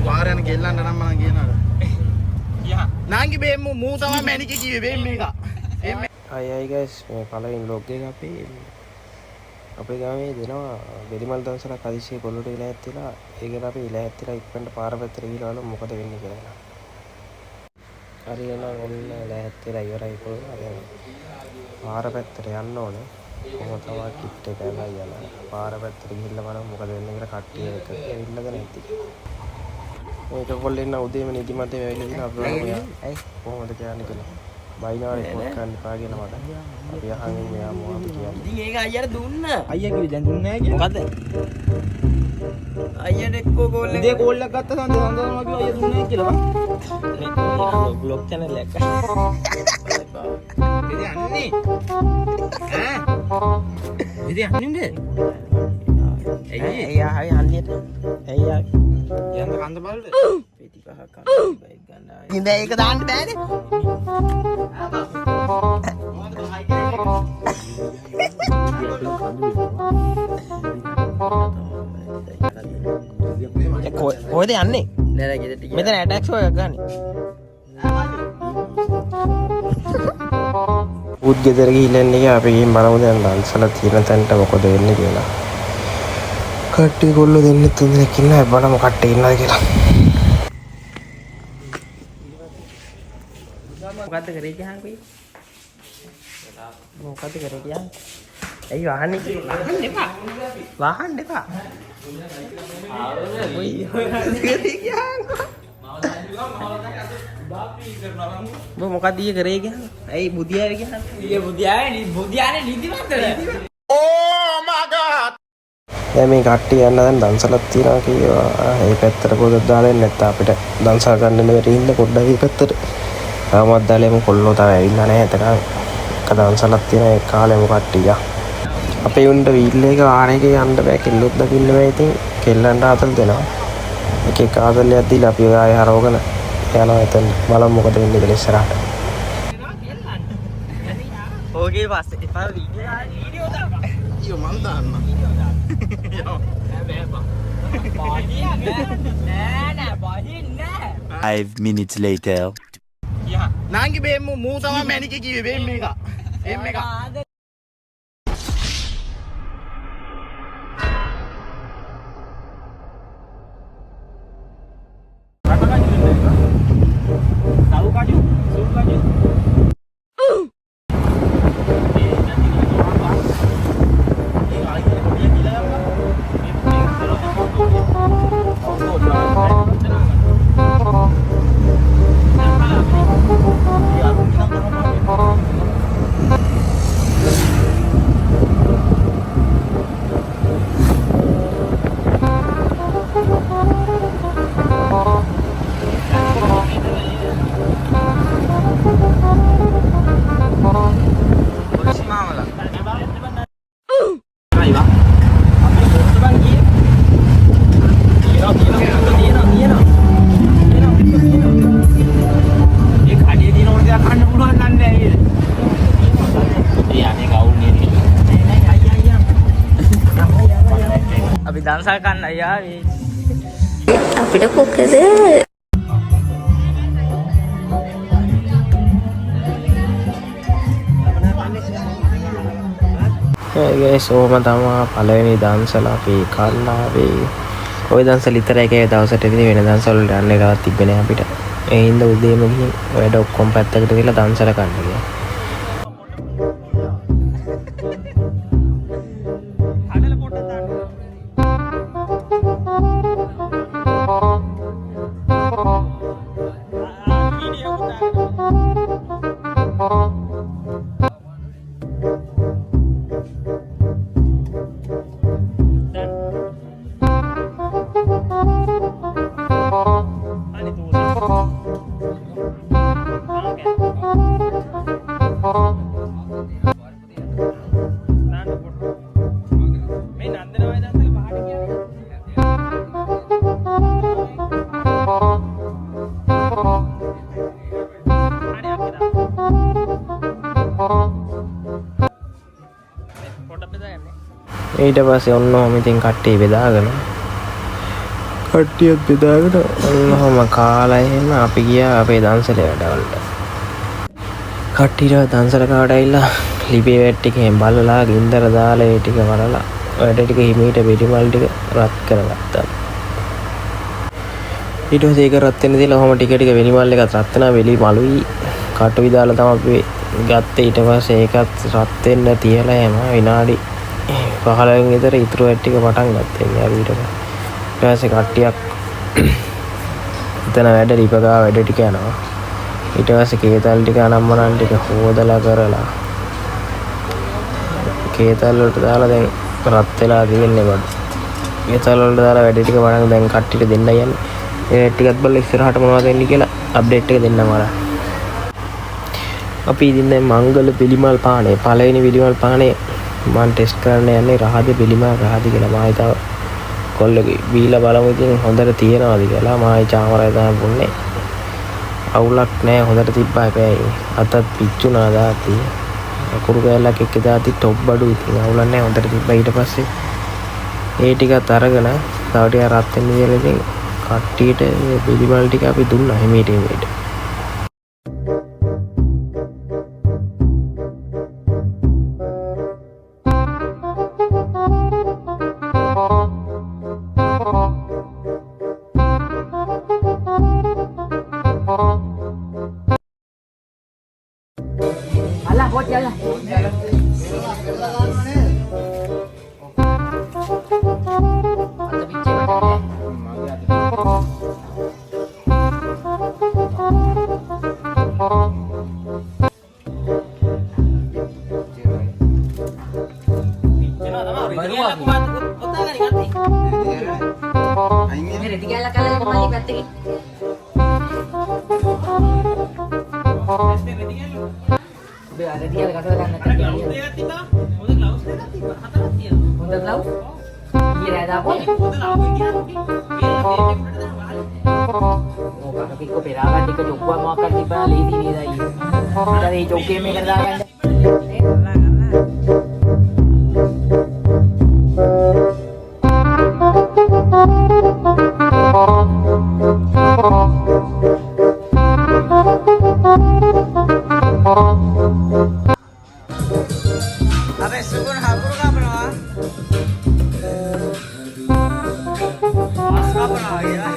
පාරයන් ගෙල්ලන්න නම් මම කියනවා. නාංගි බේමු මූ තමයි මැනික කිව්වේ බේම් මේක. අයයි ගයිස් මේ පළවෙනි vlog එක අපේ ගාමේ දෙනවා බෙලිමල් දවසට කදිසියේ පොළොට ඉලා ඇත්තලා ඒකට අපි ඉලා ඇත්තලා ඉක්මනට පාර පැත්තට ගිහලා මොකද වෙන්නේ කියලා. හරියනම් ඔන්න ඉලා ඇත්තලා ඉවරයි කොහොමද? දැන් පාර පැත්තට යන්න ඕනේ. කොහොම තමයි කිට් එක ඇවිල්ලා යනවා. පාර පැත්තට ගිහිල්ලා බලමු මොකද වෙන්නේ කියලා කට්ටිය එක ඇවිල්ලාද නැති. මේක කොල්ලෙන්න උදේම නිදිමත වෙවිලා ඉන්න අපේ ඇයි කොහොමද කියන්නේ කියලා. බයිනාරේ රිපෝට් කරන්න එපා කියලා මට. අපි අහන්නේ මෙයා මොකද කියන්නේ. ඉතින් ඒක අයියට දුන්න. අයියා කිව්වේ දැන් දුන්නේ නැහැ කියලා. මොකද? අයියට එක්කෝ කෝල් එක. ඉතින් කෝල් එකක් ගත්ත සඳහන් කරනවා කිව්වා අයියා දුන්නේ නැහැ කියලා බං. මේ බ්ලොග් channel එකක්. ඉතින් යන්නේ. ඉතින් යන්නේ. එයා හරි හන්දියට. එයා යන්න කන්ද බලද? පෙති පහක් කන්න බයික් ගන්න. ඉතින් ඒක දාන්න බෑනේ. කොහෙද යන්නේ? නෑ ගෙදරට ගියා. මෙතන ඇටැක්ස් එකක් ගන්න. උත් ගෙදර ගිහින් ඉන්නේ අපි ගිහින් බලමු දැන් ලන්සලා තියෙන තැනට මොකද වෙන්නේ කියලා. කට්ටිය කොල්ල දෙන්නේ තුන් දෙනෙක් ඉන්නවා බලමු කට්ටිය ඉන්නවද කියලා. මොකද්ද කරේ කියහන්කෝ? මොකද්ද කරේ කියහන්කෝ? ඇයි වහන්නේ? වහන්න එපා. වහන්න එපා. ඔය කරේ කියහන්කෝ. මොකක්ද ඊයේ කරේ කියහන්කෝ? ඇයි බුදියාවේ කියහන්කෝ? ඊයේ බුදියානේ නිදිමතද? Oh my god. දැන් මේ කට්ටිය යන්න දැන් දන්සලක් තියනවා කියනවා. ඒ පැත්තට පොඩක් දාලා එන්න නැත්නම් අපිට දන්සල් ගන්න බැරි හින්දා පොඩ්ඩක් මේ පැත්තට තාමත් දාලෙමු කොල්ලෝ තාම ඇවිල්ලා නැහැ. එතන එක දන්සලක් තියෙන ඒ කාලෙම කට්ටිය. අපේ උන්ට වීල් එක ආන එකේ යන්න බෑ කෙල්ලොත් දකින්න බෑ. ඉතින් කෙල්ලන්ට ආතල් දෙනවා. එක එක ආතල්යක් දීලා අපි ආයෙ හරවගෙන යනවා එතන. බලමු මොකද වෙන්නේ කියලා ඉස්සරහට. ඕකේ පස්සේ එපා වීඩියෝ දාන්න. ඊයෝ මන් දාන්න. නෑ 5 minutes later. නාංගි බේමු මූ තමයි මැනික කිව්වේ බේම් මේක. බේම් මේක. අපි දන්සල් කන්න යාවේ. අපිට කොකද? ගයිස් ඕම තමයි පළවෙනි දන්සල අපි කල්ලාවේ. ওই දන්සල විතරයි කේ දවසට ඉතින් වෙන දන්සල් වලට යන්න එකක් තිබ්බේ නෑ අපිට. ඒ හින්දා උදේම ගිහින් වැඩ ඔක්කොම පැත්තකට දාලා දන්සල කන්න ගියා. ඊට පස්සේ ඔන්න ඔහම ඉතින් කට්ටිය බෙදාගෙන කට්ටියත් බෙදාගෙන ඔන්නෝම කාලා එහෙම අපි ගියා අපේ දන්සලේ වැඩවලට. කට්ටියට දන්සල කාට ඇවිල්ලා ලිපේ වැට් ටිකෙන් බලලා ගින්දර දාලා ඒ ටික වලලා වැඩ ටික හිමීට පිටිමල් ටික රත් කරගත්තා. ඊට පස්සේ ඒක රත් වෙන්න දීලා ඔහොම ටික ටික වෙලිමල් එකත් රත් වෙනවා වෙලි මලුයි කටුයි දාලා තමයි අපි ගත්තේ. ඊට පස්සේ ඒකත් රත් වෙන්න තියලා එම විනාඩි 15කින් විතර ඉතුරු වැට් ටික පටන් ගත්තා. ඊට පස්සේ කට්ටියක් එතන වැඩ ලිපගා වැඩ ටික යනවා. ඊට පස්සේ කේතල් ටික අනම්මනන් ටික හොදලා කරලා කේතල් වලට දාලා දැන් රත් වෙලා තියෙන්නේ බඩ. කේතල් වලට දාලා වැඩ ටික වඩන් දැන් කට්ටියට දෙන්න යන්නේ. ඒ ටිකත් බලලා ඉස්සරහට මොනවද වෙන්නේ කියලා අප්ඩේට් එක දෙන්නම අර. අපි ඉතින් දැන් මංගල පිළිමල් පානේ පළවෙනි පිළිමල් පානේ මම ටෙස්ට් කරන්න යන්නේ රහද පිළිමල් රහද කියලා. මම හිතාව කොල්ලගේ බීලා බලමු ඉතින් හොඳට තියනවාද කියලා. මම චාමරය තමයි බොන්නේ. අවුලක් නැහැ හොඳට තිබ්බා. හැබැයි අතත් පිච්චුණා දාති. අකුරු කැලක් එක්ක දාති টොප් බඩු ඉතින් අවුලක් නැහැ හොඳට තිබ්බා. ඊට පස්සේ ඒ ටිකත් අරගෙන තව ටිකක් රත් වෙන්න කියලා ඉතින් කට්ටියට පිළිමල් ටික අපි දුන්නා හිමීට හිමීට. Alah, buat jalan. Ada dia katakan nanti. Untuk laut? Iya ada apa? Oh, kalau kita perakan di kejauhan makan di Bali ini dah. Dari joki mereka kan. अबे सुकुन हाकुर का बनावा मास्क का बनावा यार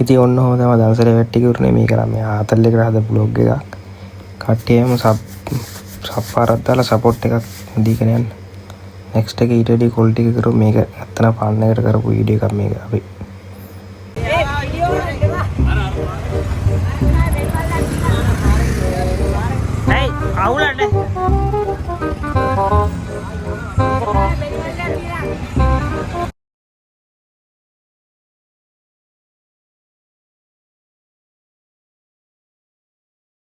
ඉතින් ඔන්න ඔහොම තමයි දවසට වැට් ටික උරුනේ. මේක නම් මේ ආතල් එකට හද බ්ලොග් එකක්. කට්ටියම සබ් පාරක් දාලා සපෝට් එකක් දීගෙන යන්න. නෙක්ස්ට් එකේ ඊට වැඩි කොල් ටික කරමු. මේක නැත්තම් පාන්න එකට කරපු වීඩියෝ එකක් මේක අපි. Hey, awulan deh.